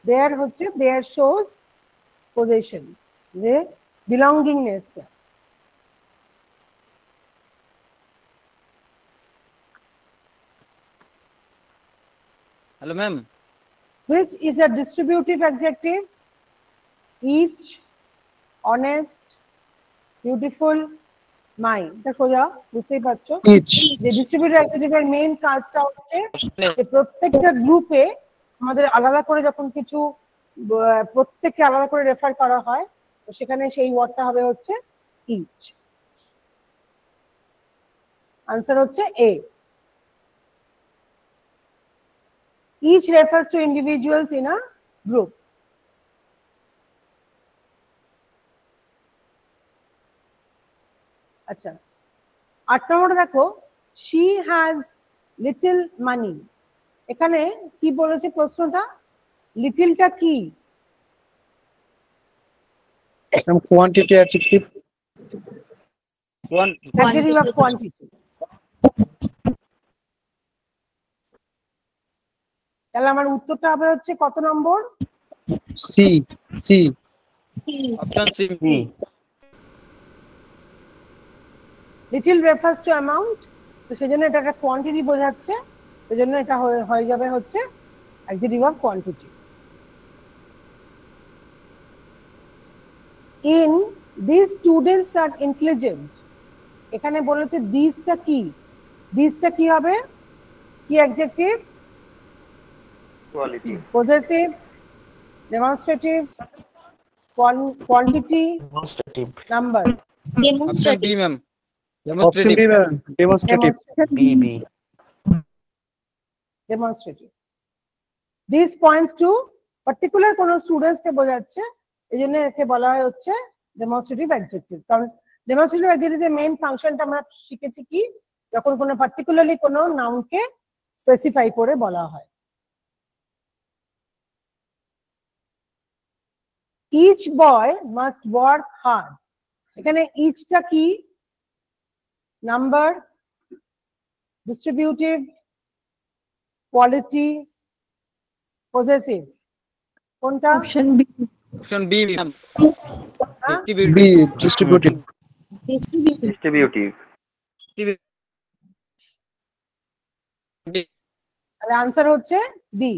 There হচ্ছে there shows possession, যে belongingness টা। Hello ma'am Which is a distributive adjective? Each, honest, beautiful, mine. এটা সোজা, বুঝতেই পারছো Each. যে ডিস্ট্রিবিউটিভ অ্যাডজেক্টিভের মেইন কাজটা হচ্ছে যে প্রত্যেকটা গ্রুপে আমাদের আলাদা করে যখন কিছু প্রত্যেককে আলাদা করে রেফার করা হয়, তো সেখানে সেই ওয়ার্ডটা হবে হচ্ছে ইচ। আনসার হচ্ছে এ। Each refers to individuals in a group. আচ্ছা, 8 নম্বরে দেখো, she has little money. এখানে কি বলেছে প্রশ্নটা? লিটলটা কি? Quantity adjective. Adjective of quantity. তাহলে আমার উত্তরটা হবে হচ্ছে কত নম্বর? C. C. Option C C. Little refers to amount, তো সেজন্য এটা একটা কোয়ান্টিটি বোঝাচ্ছে, সেজন্য এটা হয়ে যাবে হচ্ছে adjective of quantity. In this students are intelligent, এখানে বলেছে দিসটা কি? দিসটা কি হবে? কি adjective? Quality. Possessive, demonstrative, quantity, Demonstrative. Number. Option B ma'am Option B. Demonstrative. B. B. Demonstrative. This points to particular কোনো স্টুডেন্টসকে বোঝাচ্ছে, এই জন্য একে বলা হয় হচ্ছে ডেমনস্ট্রেটিভ অ্যাডজেক্টিভ। কারণ ডেমনস্ট্রেটিভ অ্যাডজেক্টিভের মেইন ফাংশনটা আমরা শিখেছি কি, যখন কোনো পার্টিকুলারলি কোনো নাউনকে স্পেসিফাই করে বলা হয়। Each boy must work hard, এখানে ইচটা কি, নাম্বার, ডিস্ট্রিবিউটিভ, কোয়ালিটি, পজেসিভ, কোনটা? Option B. Option B, ma'am. Huh? Distributive. B. Distributive. Distributive. তাহলে আনসার হচ্ছে বি,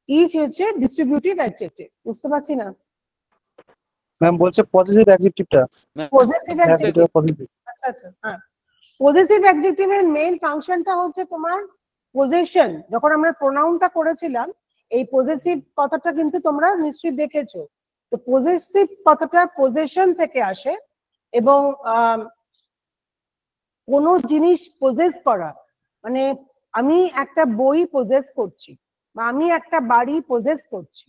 ইচ হচ্ছে ডিস্ট্রিবিউটিভ অ্যাডজেক্টিভ। বুঝতে পারছি না, ম্যাম বলছে পজিটিভ অ্যাডজেক্টিভটা। পজেসিভ হ্যাঁ অ্যাডজেক্টিভ। সেটা পজিটিভ। আচ্ছা আচ্ছা, হ্যাঁ, পজেসিভ অ্যাডজেক্টিভের মেইন ফাংশনটা হচ্ছে তোমার পজেশন। যখন আমরা প্রোনাউনটা করেছিলাম, এই পজেসিভ কথাটা কিন্তু তোমরা নিশ্চয়ই দেখেছো। তো পজেসিভ কথাটা পজেশন থেকে আসে, এবং কোনো জিনিস পজেস করা মানে আমি একটা বই পজেস করছি বা আমি একটা বাড়ি পজেস করছি,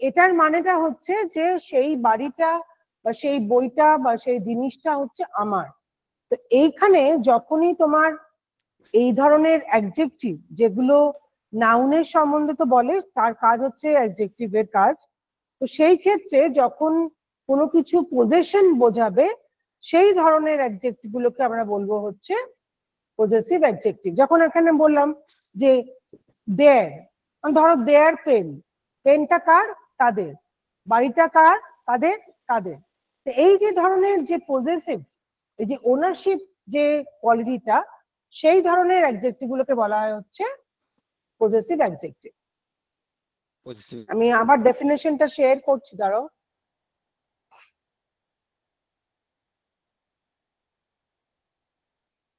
এটার মানেটা হচ্ছে যে সেই বাড়িটা বা সেই বইটা বা সেই জিনিসটা হচ্ছে আমার। তো এইখানে যখনই তোমার এই ধরনের অ্যাডজেক্টিভ, যেগুলো নাউনের সম্বন্ধে তো বলে, তার কাজ হচ্ছে অ্যাডজেক্টিভের কাজ, তো সেই ক্ষেত্রে যখন কোনো কিছু পজেশন বোঝাবে, সেই ধরনের অ্যাডজেক্টিভ গুলোকে আমরা বলবো হচ্ছে পজেসিভ অ্যাডজেক্টিভ। যখন এখানে বললাম যে দেয়ার, ধরো দেয়ার পেন, পেনটা কার? তাদের। বাড়িটা কার? তাদের, তাদের। তো এই যে ধরনের যে পজেসিভ, এই যে ওনারশিপ যে কোয়ালিটিটা, সেই ধরনের অ্যাডজেক্টিভ গুলোকে বলা হয় হচ্ছে পজেসিভ অ্যাডজেক্টিভ। আমি আবার ডেফিনেশনটা শেয়ার করছি, ধরো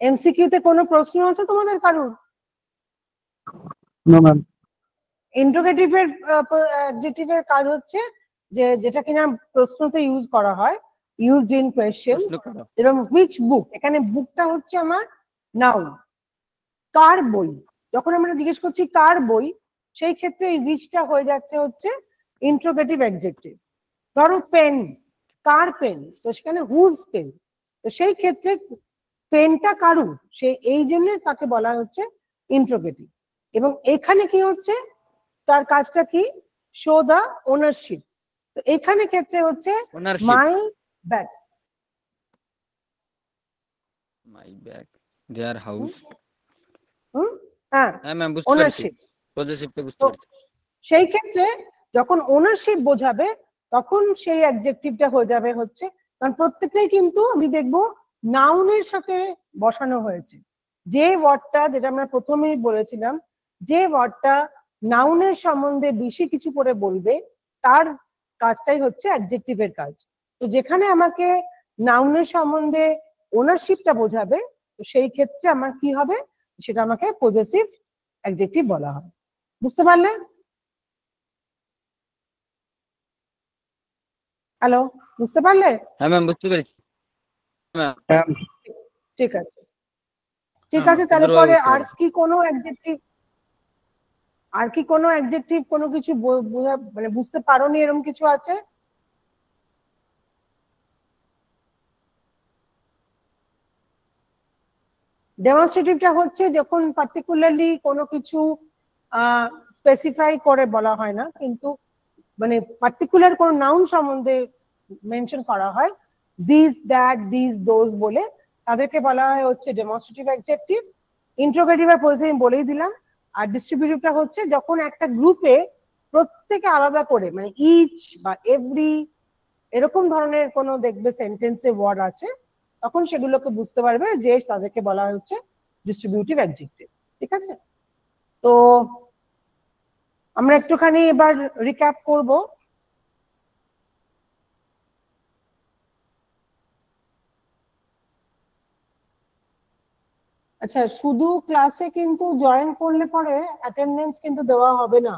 এমসিকিউ তে কোনো প্রশ্ন আছে তোমাদের কারোর? No ma'am. ইন্টারোগেটিভের অ্যাডজেক্টিভের কাজ হচ্ছে যে যেটা কিনা প্রশ্নতে ইউজ করা হয়, ইউজড ইন কোয়েশ্চেনস, যেরকম হুইচ বুক, এখানে বুকটা হচ্ছে আমার নাউন। কার বই, যখন আমরা জিজ্ঞেস করছি কার বই, সেই ক্ষেত্রে এই হুইচটা হয়ে যাচ্ছে হচ্ছে ইন্টারোগেটিভ অ্যাডজেক্টিভ। ধরো পেন, কার পেন, তো সেখানে হুজ পেন, তো সেই ক্ষেত্রে পেনটা কারুর, সে এই জন্য তাকে বলা হচ্ছে ইন্টারোগেটিভ। এবং এখানে কি হচ্ছে, তার কাজটা কি, শো দা ওনারশিপ। তো এখানে ক্ষেত্রে হচ্ছে my bag, my bag, their house. হ্যাঁ, হ্যাঁ ম্যাম, বুঝতে পেরেছি। ওনারশিপ। পজেসিভটা বুঝতে তো পেরেছি। সেই ক্ষেত্রে যখন ওনারশিপ বোঝাবে, তখন সেই অ্যাডজেক্টিভটা হয়ে যাবে হচ্ছে, কারণ প্রত্যেকটাই কিন্তু আমি দেখবো নাউনের সাথে বসানো হয়েছে। যে ওয়ার্ডটা, যেটা আমরা প্রথমেই বলেছিলাম, যে ওয়ার্ডটা নাউনের সম্বন্ধে বেশি কিছু করে বলবে, তার কাজটাই হচ্ছে অ্যাডজেক্টিভের কাজ। তো যেখানে আমাকে নাউনের সম্বন্ধে ওনারশিপটা বোঝাবে, তো সেই ক্ষেত্রে আমার কি হবে, সেটা আমাকে পজেসিভ অ্যাডজেক্টিভ বলা হয়। বুঝতে পারলে? হ্যালো, বুঝতে পারলে? হ্যাঁ ম্যাম, বুঝতে পেরেছি। ম্যাম ঠিক আছে, ঠিক হ্যাঁ, আছে। তাহলে সুন্দরভাবে পরে বুঝতে আর পেরেছি। কি কোনো অ্যাডজেক্টিভ, আর কি কোনো অ্যাডজেক্টিভ কোনো কিছু মানে বুঝতে পারোনি এরকম কিছু আছে? ডেমনস্ট্রেটিভটা হচ্ছে যখন পার্টিকুলারলি কোনো কিছু স্পেসিফাই করে বলা হয় না, কিন্তু মানে পার্টিকুলার কোনো নাউন সম্বন্ধে মেনশন করা হয়, দিস, দ্যাট, দিস, দোজ বলে, তাদেরকে বলা হয় হচ্ছে ডেমনস্ট্রেটিভ অ্যাডজেক্টিভ। ইন্টারোগেটিভ আর পজেসিভ বলেই দিলাম। আর ডিস্ট্রিবিউটিভটা হচ্ছে যখন একটা গ্রুপে প্রত্যেকে আলাদা করে, মানে ইচ বা এভরি এরকম ধরনের কোনো দেখবে সেন্টেন্সে ওয়ার্ড আছে, তখন সেগুলোকে বুঝতে পারবে যে তাদেরকে বলা হচ্ছে ডিস্ট্রিবিউটিভ অ্যাডজেক্টিভ। ঠিক আছে, তো আমরা একটুখানি এবার রিক্যাপ করব। আচ্ছা, শুধু ক্লাসে কিন্তু জয়েন করলে পরে অ্যাটেন্ডেন্স কিন্তু দেওয়া হবে না।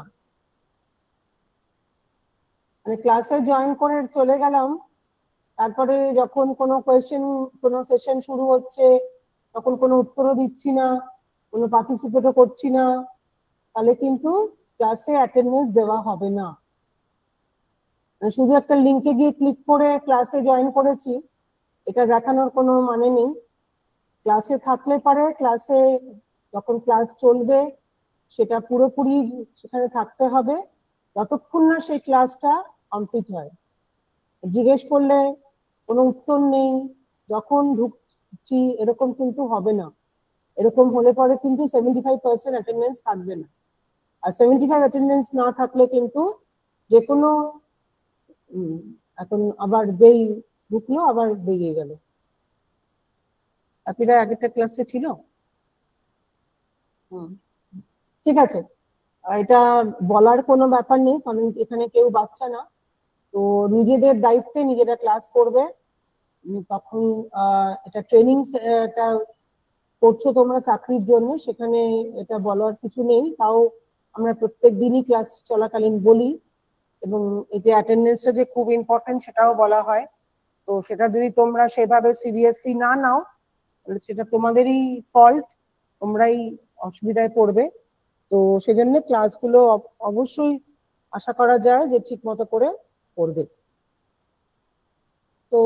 মানে ক্লাসে জয়েন করে চলে গেলাম, তারপরে যখন কোনো কোয়েশ্চেন, কোনো সেশন শুরু হচ্ছে, তখন কোনো উত্তরও দিচ্ছি না, কোনো পার্টিসিপেটও করছি না, তাহলে কিন্তু ক্লাসে অ্যাটেন্ডেন্স দেওয়া হবে না। মানে শুধু একটা লিংকে গিয়ে ক্লিক করে ক্লাসে জয়েন করেছি এটা দেখানোর কোনো মানে নেই। ক্লাসে থাকলে পারে ক্লাসে যখন ক্লাস চলবে সেটা পুরোপুরি সেখানে থাকতে হবে যতক্ষণ না সেই ক্লাসটা কমপ্লিট হয়। জিজ্ঞেস করলে কোনো উত্তর নেই, যখন ঢুকছি এরকম কিন্তু হবে না। এরকম হলে পরে কিন্তু 75% অ্যাটেন্ডেন্স থাকবে না। আর 75 অ্যাটেন্ডেন্স না থাকলে কিন্তু যে কোনো এখন আবার যেই ঢুকলো আবার বেরিয়ে গেল। আপনারা আগেরটা ক্লাসে ছিল? ঠিক আছে, এটা বলার কোনো ব্যাপার নেই কারণ এখানে কেউ বাচ্চা না, তো নিজেদের দায়িত্বে নিজেরা ক্লাস করবে। তখন এটা ট্রেনিং এটা করছো তোমরা চাকরির জন্য, সেখানে এটা বলার কিছু নেই। তাও আমরা প্রত্যেক দিনই ক্লাস চলাকালীন বলি এবং এটা অ্যাটেন্ডেন্সটা যে খুব ইম্পর্টেন্ট সেটাও বলা হয়। তো সেটা যদি তোমরা সেভাবে সিরিয়াসলি না নাও তাহলে সেটা তোমাদেরই ফল্ট, তোমরাই অসুবিধায় পড়বে। তো সেজন্য ক্লাসগুলো অবশ্যই আশা করা যায় যে ঠিক মতো করে করবে। তো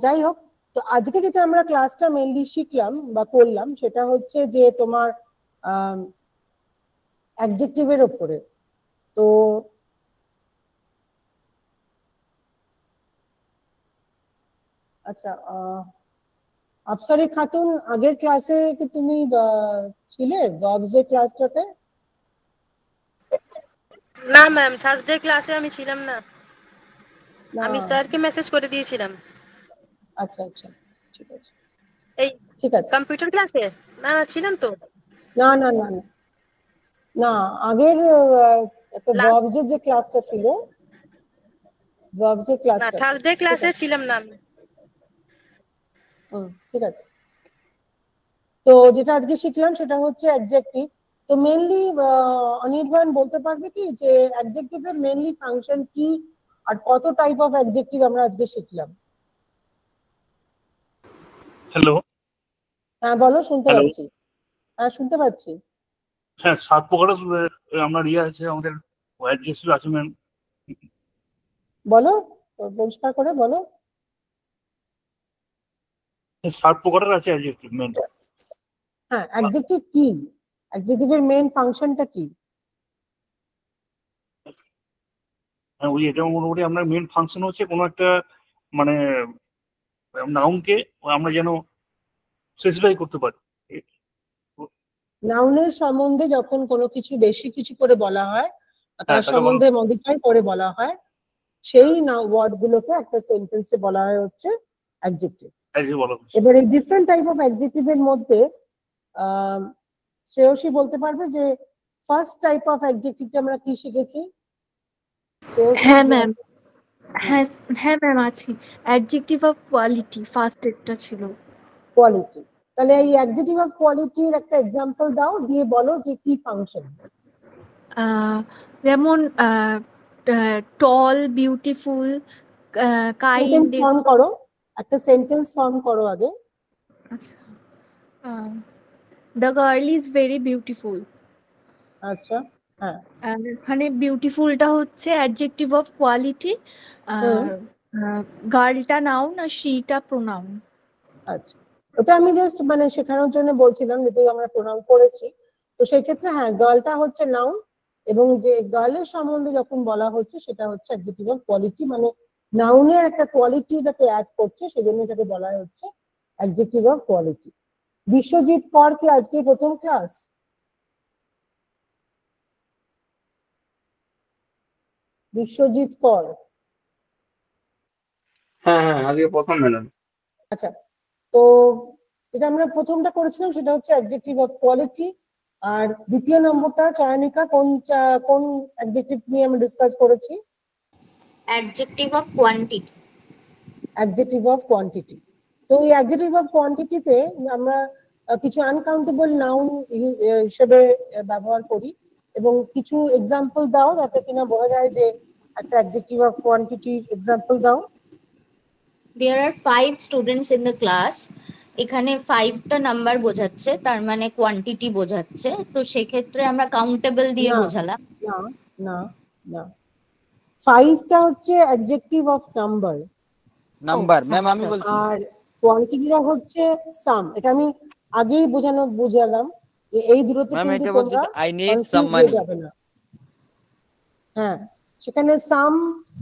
যাই হোক, তো আজকে যেটা আমরা ক্লাসটা মেইনলি শিখলাম বা করলাম সেটা হচ্ছে যে তোমার অ্যাডজেক্টিভের উপরে। তো আচ্ছা, আফসারি খাতুন আগের ক্লাসে কি তুমি ছিলে ভার্বসের ক্লাসটাতে? না ম্যাম, থার্সডে ক্লাসে আমি ছিলাম না, না। আমি স্যারকে মেসেজ করে দিয়েছিলাম। আচ্ছা আচ্ছা, ঠিক আছে এই ঠিক আছে। কম্পিউটার ক্লাসে না ছিলাম তো। না না না না না, আগের একটা Last- ভার্বসের যে ক্লাসটা ছিল, ভার্বসের না, ক্লাসটা। থার্সডে ক্লাসে ছিলাম না আমি। ঠিক আছে। তো যেটা আজকে শিখলাম সেটা হচ্ছে অ্যাডজেক্টিভ। তো মেইনলি অনির্বাণ বলতে পারবে কি যে অ্যাডজেক্টিভের মেইনলি ফাংশন কি আর কত টাইপ অফ অ্যাডজেক্টিভ আমরা আজকে শিখলাম? হ্যালো। হ্যাঁ বলো, শুনতে Hello. পাচ্ছি। হ্যাঁ শুনতে পাচ্ছি। হ্যাঁ, 7 প্রকারের আমরা আছে আমাদের অ্যাডজেক্টিভ আছে ম্যাম। বলো, পরিষ্কার করে বলো। 7 প্রকারের আছে অ্যাডজেক্টিভ ম্যাম। হ্যাঁ, অ্যাডজেক্টিভ কি? অ্যাডজেক্টিভের মেইন ফাংশনটা কি? হ্যাঁ, ওই এটা মোটামুটি আপনার মেন ফাংশন হচ্ছে কোনো একটা মানে নাউনকে আমরা যেন স্পেসিফাই করতে পারি। নাউনের সম্বন্ধে যখন কোনো কিছু বেশি কিছু করে বলা হয় তার তাকে সম্বন্ধে মডিফাই করে বলা হয়, সেই ওয়ার্ড গুলোকে একটা সেন্টেন্সে বলা হয় হচ্ছে অ্যাডজেক্টিভ। বলা হচ্ছে। এবার এই ডিফারেন্ট টাইপ অফ অ্যাডজেক্টিভের মধ্যে শ্রেয়সী বলতে পারবে যে ফার্স্ট টাইপ অফ অ্যাডজেক্টিভটা আমরা কি শিখেছি? হ্যাঁ ম্যাম, হ্যাঁ হ্যাঁ ম্যাম আছি। অ্যাডজেক্টিভ অফ কোয়ালিটি ফার্স্ট একটা ছিল। কোয়ালিটি। তাহলে এই অ্যাডজেক্টিভ অফ কোয়ালিটির একটা এক্সাম্পল দাও, দিয়ে বলো যে কি ফাংশন। যেমন tall, beautiful, kind. Sentence form করো, একটা সেন্টেন্স ফর্ম করো আগে। আচ্ছা, the girl is very beautiful. আচ্ছা, হ্যাঁ। এখানে বিউটিফুলটা হচ্ছে অ্যাডজেক্টিভ অফ কোয়ালিটি, আর গার্লটা নাউন আর শিটা প্রোনাউন। আচ্ছা, ওটা আমি জাস্ট মানে শেখানোর জন্য বলছিলাম, যেহেতু আমরা প্রোনাউন করেছি। তো সেই ক্ষেত্রে হ্যাঁ, গার্লটা হচ্ছে নাউন এবং যে গার্লের সম্বন্ধে যখন বলা হচ্ছে সেটা হচ্ছে অ্যাডজেক্টিভ অফ কোয়ালিটি, মানে নাউনের একটা কোয়ালিটি এটাকে অ্যাড করছে, সেজন্য এটাকে বলা হচ্ছে অ্যাডজেক্টিভ অফ কোয়ালিটি। বিশ্বজিৎ কর কি আজকে প্রথম ক্লাস? বিশ্বজিৎ কর? হ্যাঁ হ্যাঁ, আজকে প্রথম ম্যাডাম। আচ্ছা, তো যেটা আমরা প্রথমটা করেছিলাম সেটা হচ্ছে অ্যাডজেক্টিভ অফ কোয়ালিটি, আর দ্বিতীয় নম্বরটা চয়নিকা কোন অ্যাডজেক্টিভ নিয়ে আমরা ডিসকাস করেছি? Adjective of quantity. Adjective of quantity. তো এই অ্যাডজেক্টিভ অফ কোয়ান্টিটিতে আমরা কিছু আনকাউন্টেবল নাউন হিসেবে ব্যবহার করি, এবং কিছু এক্সাম্পল দাও যাতে কিনা বোঝা যায় যে একটা অ্যাডজেক্টিভ অফ কোয়ান্টিটির এক্সাম্পল দাও। There are 5 students in the class. এখানে 5টা নাম্বার বোঝাচ্ছে, তার মানে কোয়ান্টিটি বোঝাচ্ছে, তো সেক্ষেত্রে আমরা কাউন্টেবল দিয়ে না। বোঝালাম। না না না, 5টা হচ্ছে adjective of number, number ma'am আমি আচ্ছা। বলছি আর কোয়ান্টিটিটা হচ্ছে সাম। এটা আমি আগেই বুঝালাম যে এই দুটোতে ম্যাম কিন্তু এটা বলছি তোমরা আই নিড কনফিউজ সাম হয়ে মানি। যাবে না। হ্যাঁ, সেখানে সাম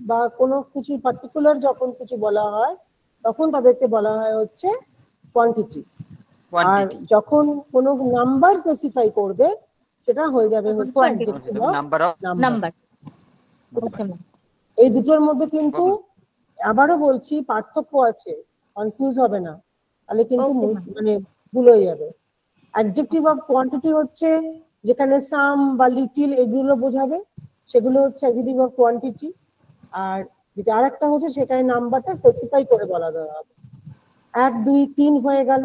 বা কোনো কিছু পার্টিকুলার যখন কিছু বলা হয় তখন তাদেরকে বলা হয় হচ্ছে কোয়ান্টিটি, আর কোয়ান্টিটি যখন কোনো নাম্বার স্পেসিফাই করবে সেটা হয়ে যাবে তখন হচ্ছে quantity। Adjective of number of number. Number. Okay ma'am. এই দুটোর মধ্যে কিন্তু আবারও বলছি পার্থক্য আছে, কনফিউজ হবে না, তাহলে কিন্তু Okay, ma'am. মানে ভুল হয়ে যাবে। অ্যাডজেক্টিভ অফ কোয়ান্টিটি হচ্ছে যেখানে সাম বা লিটিল এগুলো বোঝাবে, সেগুলো হচ্ছে অ্যাডজেক্টিভ অফ কোয়ান্টিটি। আর যেটা আরেকটা হচ্ছে সেখানে নাম্বারটা স্পেসিফাই করে বলা দেওয়া হবে। 1 2 3 হয়ে গেল।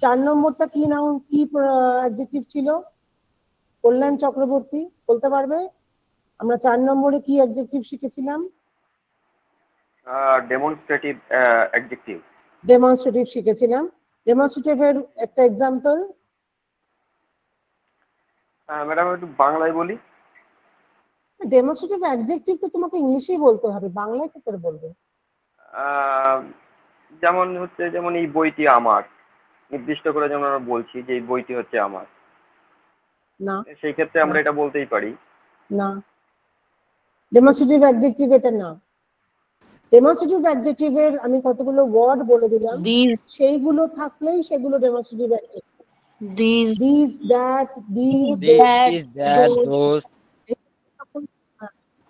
4 নম্বরটা কি নাউন কি অ্যাডজেক্টিভ ছিল? কল্যাণ চক্রবর্তী বলতে পারবে? আমরা 4 নম্বরে কি অ্যাডজেক্টিভ শিখেছিলাম? Demonstrative adjective. ডেমনস্ট্রেটিভ শিখেছিলাম। ডেমনস্ট্রেটিভের একটা এক্সাম্পল। ম্যাডাম একটু বাংলায় বলি। ডেমনস্ট্রেটিভ অ্যাডজেক্টিভ তো তোমাকে ইংলিশেই বলতে হবে, বাংলায় কি করে বলবে? যেমন হচ্ছে, যেমন এই বইটি আমার, নির্দিষ্ট করে যেমন আমরা বলছি যে এই বইটি হচ্ছে আমার, না সেই ক্ষেত্রে আমরা এটা বলতেই পারি। না, ডেমনস্ট্রেটিভ অ্যাডজেক্টিভ এটা না। ডেমনস্ট্রেটিভ অ্যাডজেক্টিভের আমি কতগুলো ওয়ার্ড বলে দিলাম, These, সেইগুলো থাকলেই সেগুলো demonstrative adjective. these, this that this this that those.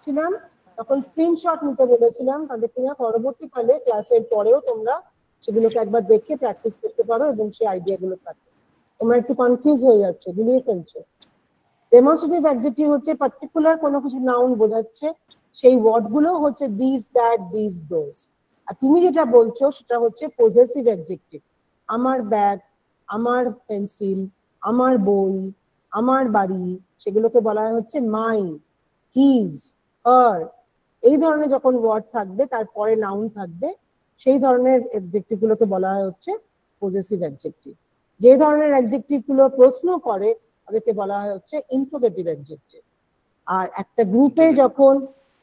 ছিলাম তখন স্ক্রিনশট নিতে বলেছিলাম তাদেরকে, না পরবর্তীকালে ক্লাসের পরেও তোমরা সেগুলোকে একবার দেখে প্র্যাকটিস করতে পারো এবং সেই আইডিয়া গুলো থাকে। তোমরা একটু কনফিউজ হয়ে যাচ্ছ, গুলিয়ে ফেলছো। ডেমনস্ট্রেটিভ অ্যাডজেক্টিভ হচ্ছে পার্টিকুলার কোনো কিছু নাউন বোঝাচ্ছে, সেই ওয়ার্ড গুলো হচ্ছে দিস দ্যাট দিস দোজ। আর তুমি যেটা বলছো সেটা হচ্ছে পজেসিভ অ্যাডজেক্টিভ। আমার ব্যাগ, আমার পেন্সিল, আমার বই, আমার বাড়ি, সেগুলোকে বলা হয় হচ্ছে মাই, হিজ, হার। এই ধরনের যখন ওয়ার্ড থাকবে তারপরে নাউন থাকবে, সেই ধরনের অ্যাডজেক্টিভ গুলোকে বলা হয় হচ্ছে পজেসিভ অ্যাডজেক্টিভ। যে ধরনের অ্যাডজেক্টিভ গুলো প্রশ্ন করে তাদেরকে বলা হয় হচ্ছে ইন্ট্রোগেটিভ অ্যাডজেক্টিভ। আর একটা গ্রুপে যখন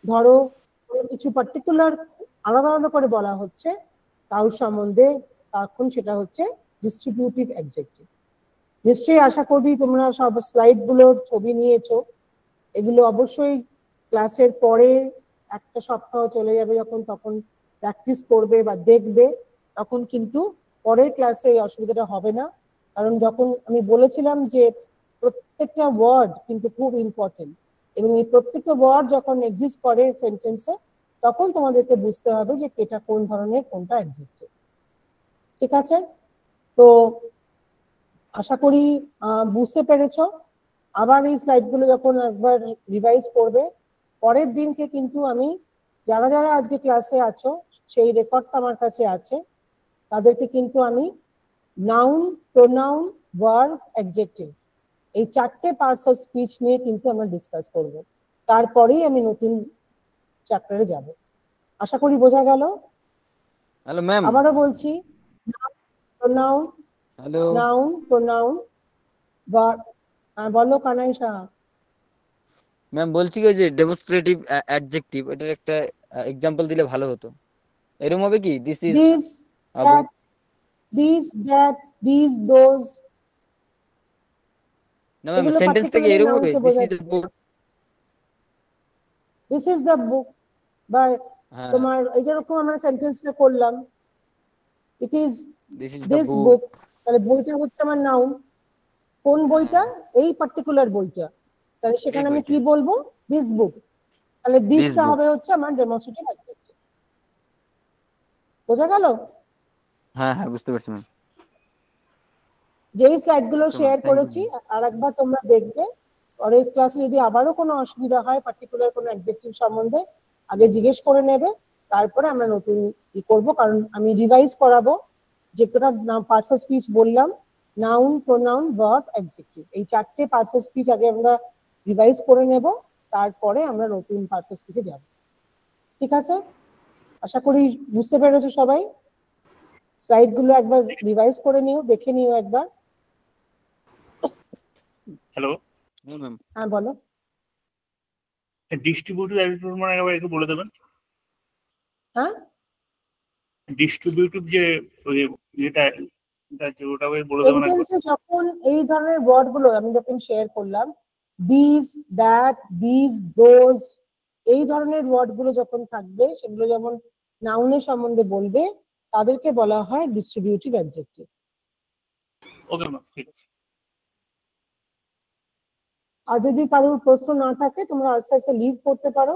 ধরো কোনো কিছু পার্টিকুলার আলাদা আলাদা করে বলা হচ্ছে কারোর সম্বন্ধে, তখন সেটা হচ্ছে ডিস্ট্রিবিউটিভ অ্যাডজেক্টিভ। নিশ্চয়ই আশা করবি তোমরা সব স্লাইড গুলোর ছবি নিয়েছো। এগুলো অবশ্যই ক্লাসের পরে একটা সপ্তাহ চলে যাবে যখন, তখন প্র্যাকটিস করবে বা দেখবে, তখন কিন্তু পরের ক্লাসে এই অসুবিধাটা হবে না। কারণ যখন আমি বলেছিলাম যে প্রত্যেকটা ওয়ার্ড কিন্তু খুব ইম্পর্টেন্ট, এবং এই প্রত্যেকটা ওয়ার্ড যখন এক্সিস্ট করে সেন্টেন্সে তখন তোমাদেরকে বুঝতে হবে যে এটা কোন ধরনের, কোনটা অ্যাডজেক্টিভ। ঠিক আছে? তো আশা করি বুঝতে পেরেছো। আবার এই স্লাইডগুলো যখন একবার রিভাইজ করবে, পরের দিনকে কিন্তু আমি যারা যারা আজকে ক্লাসে আছো সেই রেকর্ডটা আমার কাছে আছে, তাদেরকে কিন্তু আমি নাউন, প্রোনাউন, ভার্ব, অ্যাডজেক্টিভ এই 4টে পার্টস অফ স্পিচ নিয়ে কিন্তু আমরা ডিসকাস করব। তারপরেই আমি নতুন চ্যাপ্টারে যাব। আশা করি বোঝা গেল। Hello ma'am. আবারও বলছি, pronoun, hello noun, pronoun, verb. বলো কানাই সাহা। ম্যাম, বলছি কি ওই যে ডেমনস্ট্রেটিভ অ্যাডজেক্টিভ, এটার একটা এক্সাম্পল দিলে ভালো হতো। এরকম হবে কি? This is This, that, these, that, these, those, না ম্যাম, এগুলো সেন্টেন্সটা কি particularly এরকম noun হবে? কে দিস ইজ বোঝাচ্ছে। The book. This is the book, বা হ্যাঁ, তোমার এই যেরকম আমরা সেন্টেন্সটা করলাম, it is this is the this book. book, তাহলে বইটা হচ্ছে আমার নাউন। কোন বইটা? এই পার্টিকুলার বইটা। তাহলে সেখানে আমি কি বলবো? This book. তাহলে দিসটা হবে হচ্ছে আমার ডেমনস্ট্রেটিভ অ্যাডজেক্টিভ। বোঝা গেল? হ্যাঁ হ্যাঁ, বুঝতে পারছি ম্যাম। যেই স্লাইডগুলো শেয়ার thank you, করেছি আর একবার তোমরা দেখবে। পরের ক্লাসে যদি আবারও কোনো অসুবিধা হয় পার্টিকুলার কোনো অ্যাডজেক্টিভ সম্বন্ধে, আগে জিজ্ঞেস করে নেবে, তারপরে আমরা নতুন ই করবো। কারণ আমি রিভাইজ করাবো যে কটা পার্টস অফ স্পিচ বললাম, নাউন, প্রোনাউন, ভার্ব, অ্যাডজেক্টিভ, এই 4টে পার্টস অফ স্পিচ আগে আমরা রিভাইজ করে নেব, তারপরে আমরা নতুন পার্টস অফ স্পিচে যাব। ঠিক আছে? আশা করি বুঝতে পেরেছো সবাই। স্লাইড গুলো একবার রিভাইজ করে নিও, দেখে নিও একবার। হ্যালো, হ্যাঁ ম্যাম। হ্যাঁ বলো। ডিস্ট্রিবিউটিভ অ্যাটিটিউড মানে একবার একটু বলে দেবেন। হ্যাঁ, ডিস্ট্রিবিউটিভ যে যেটা ওটা বলে দেবেন একবার। সেন্টেন্সে যখন এই ধরনের ওয়ার্ড গুলো আমি যখন শেয়ার করলাম, দিস, দ্যাট, দিস, দোজ, এই ধরনের ওয়ার্ড গুলো যখন থাকবে, সেগুলো যেমন নাউনের সম্বন্ধে বলবে, তাদেরকে বলা হয় ডিস্ট্রিবিউটিভ অ্যাডজেক্টিভ। ওকে ম্যাম, ঠিক আছে। আর যদি কারোর প্রশ্ন না থাকে তোমরা আস্তে আস্তে লিভ করতে পারো।